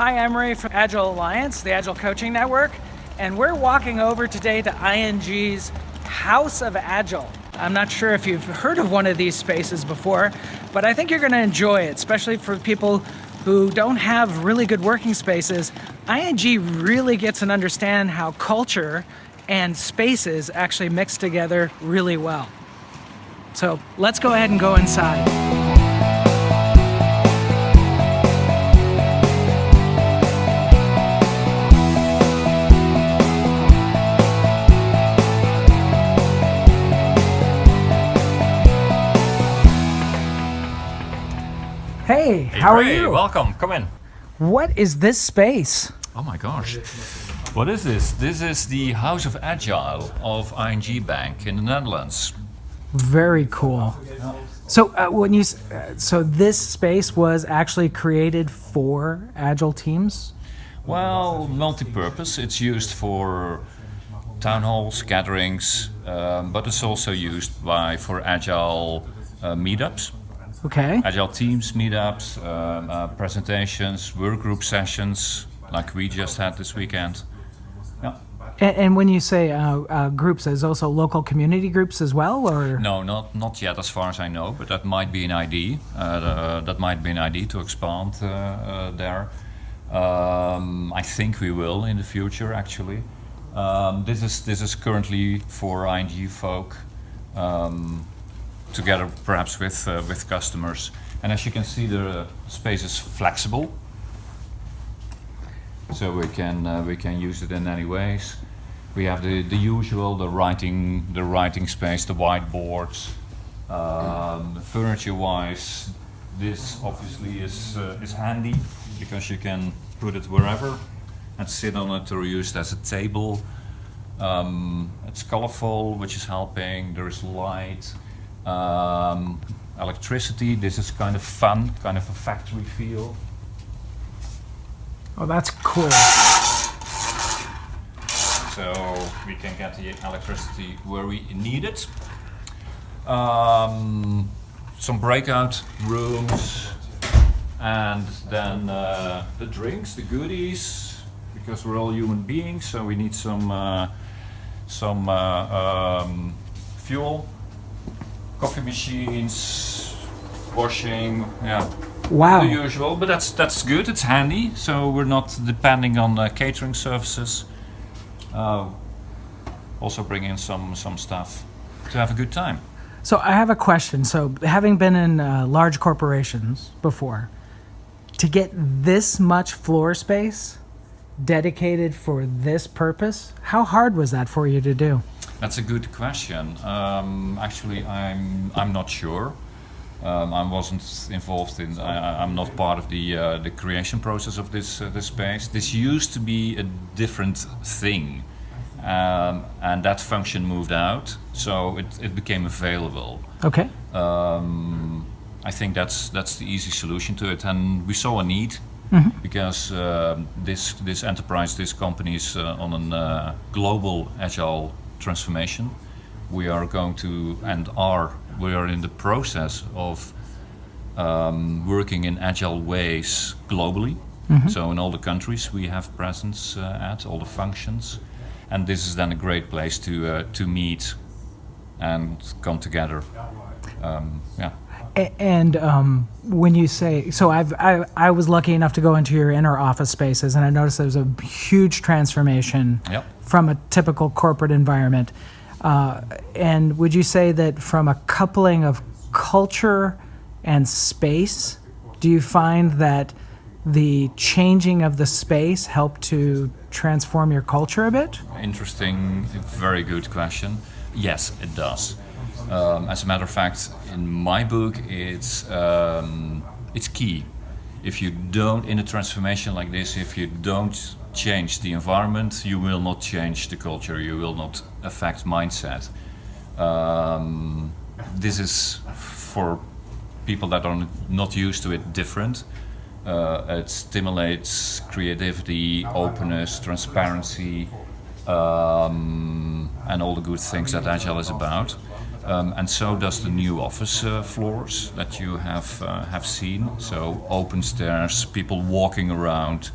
Hi, I'm Ray from Agile Alliance, the Agile Coaching Network, and we're walking over today to ING's House of Agile. I'm not sure if you've heard of one of these spaces before, but I think you're going to enjoy it, especially for people who don't have really good working spaces. ING really gets and understand how culture and spaces actually mix together really well. So let's go ahead and go inside. Hey, how are you? Welcome, come in. What is this space? Oh my gosh. What is this? This is the House of Agile of ING Bank in the Netherlands. Very cool. So so this space was actually created for Agile teams? Well, multi-purpose. It's used for town halls, gatherings, but it's also used for Agile meetups. Okay. Agile teams, meetups, presentations, work group sessions, like we just had this weekend. Yeah. And when you say groups, there's also local community groups as well, or? No, not yet, as far as I know. But that might be an idea. That might be an idea to expand there. I think we will in the future. Actually, this is currently for ING folk. Together perhaps with customers, and as you can see, the space is flexible, so we can use it in any ways. We have the usual, the writing space, the whiteboards. Furniture wise, this obviously is handy because you can put it wherever and sit on it or use it as a table. It's colorful, which is helping. There is light. Electricity. This is kind of fun, kind of a factory feel. Oh, that's cool. So we can get the electricity where we need it. Some breakout rooms, and then the drinks, the goodies, because we're all human beings, so we need some fuel. Coffee machines, washing, yeah. Wow. The usual, but that's good. It's handy, so we're not depending on catering services. Also bring in some stuff to have a good time. So I have a question. So having been in large corporations before, to get this much floor space dedicated for this purpose, how hard was that for you to do? That's a good question. Actually, I'm not sure. I wasn't involved in. I'm not part of the creation process of this space. This used to be a different thing, and that function moved out, so it became available. Okay. I think that's the easy solution to it, and we saw a need. Because this enterprise, this company is on a global agile transformation. We are going to we are in the process of working in agile ways globally. So in all the countries we have presence at all the functions, and this is then a great place to meet and come together. Yeah. And when you say, so I was lucky enough to go into your inner office spaces, and I noticed there was a huge transformation from a typical corporate environment. And would you say that from a coupling of culture and space, do you find that the changing of the space helped to transform your culture a bit? Interesting, very good question. Yes, it does. As a matter of fact, in my book, it's key. If you don't, in a transformation like this, if you don't change the environment, you will not change the culture. You will not affect mindset. This is for people that are not used to it different. It stimulates creativity, openness, transparency, and all the good things that Agile is about. And so does the new office floors that you have seen. So open stairs, people walking around,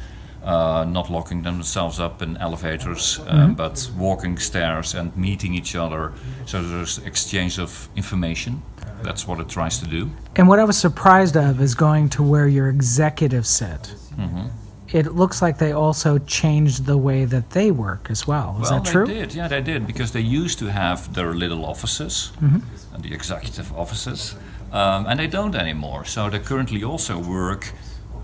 not locking themselves up in elevators, but walking stairs and meeting each other. So there's exchange of information. That's what it tries to do. And what I was surprised of is going to where your executives sit. It looks like they also changed the way that they work as well. Is that true? They did. Yeah, they did, because they used to have their little offices, and the executive offices, and they don't anymore. So they currently also work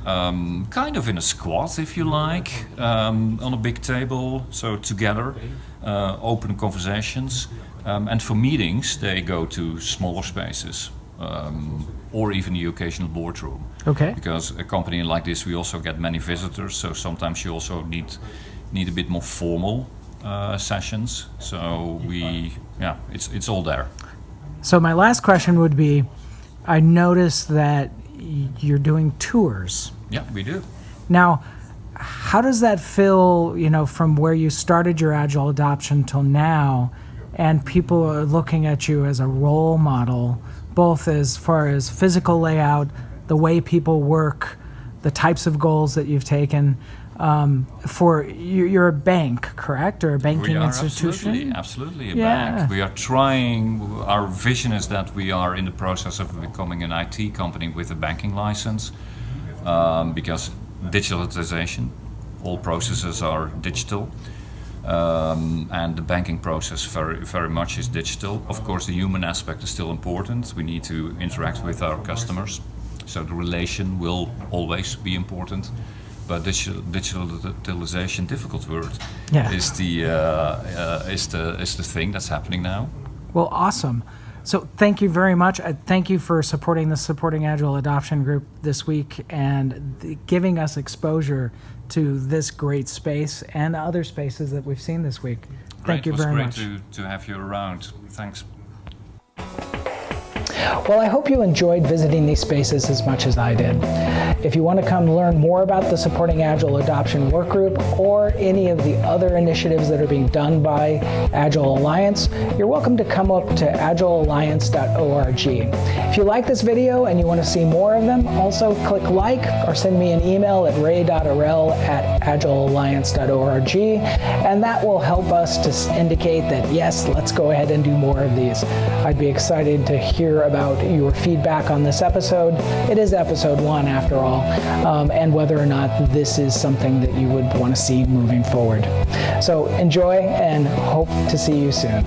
kind of in a squad, if you like, on a big table, so together, open conversations. And for meetings, they go to smaller spaces, or even the occasional boardroom. Okay. Because a company like this, we also get many visitors, so sometimes you also need a bit more formal sessions. So it's all there. So my last question would be, I noticed that you're doing tours. Yeah, we do. Now, how does that feel, from where you started your Agile adoption till now, and people are looking at you as a role model, both as far as physical layout, the way people work, the types of goals that you've taken? You're a bank, correct? Or a banking institution? Absolutely a bank. We are trying, our vision is that we are in the process of becoming an IT company with a banking license, because digitalization, all processes are digital. And the banking process very, very much is digital. Of course, the human aspect is still important. We need to interact with our customers, so the relation will always be important. But digitalization, difficult word, is the thing that's happening now. Well, awesome. So thank you very much. Thank you for supporting the Supporting Agile Adoption Group this week and giving us exposure to this great space and other spaces that we've seen this week. Thank you very much. It was great to have you around. Thanks. Well, I hope you enjoyed visiting these spaces as much as I did. If you want to come learn more about the Supporting Agile Adoption Workgroup or any of the other initiatives that are being done by Agile Alliance, you're welcome to come up to agilealliance.org. If you like this video and you want to see more of them, also click like or send me an email at ray.arel@agilealliance.org, and that will help us to indicate that, yes, let's go ahead and do more of these. I'd be excited to hear about your feedback on this episode. It is episode 1 after all, and whether or not this is something that you would want to see moving forward. So enjoy and hope to see you soon.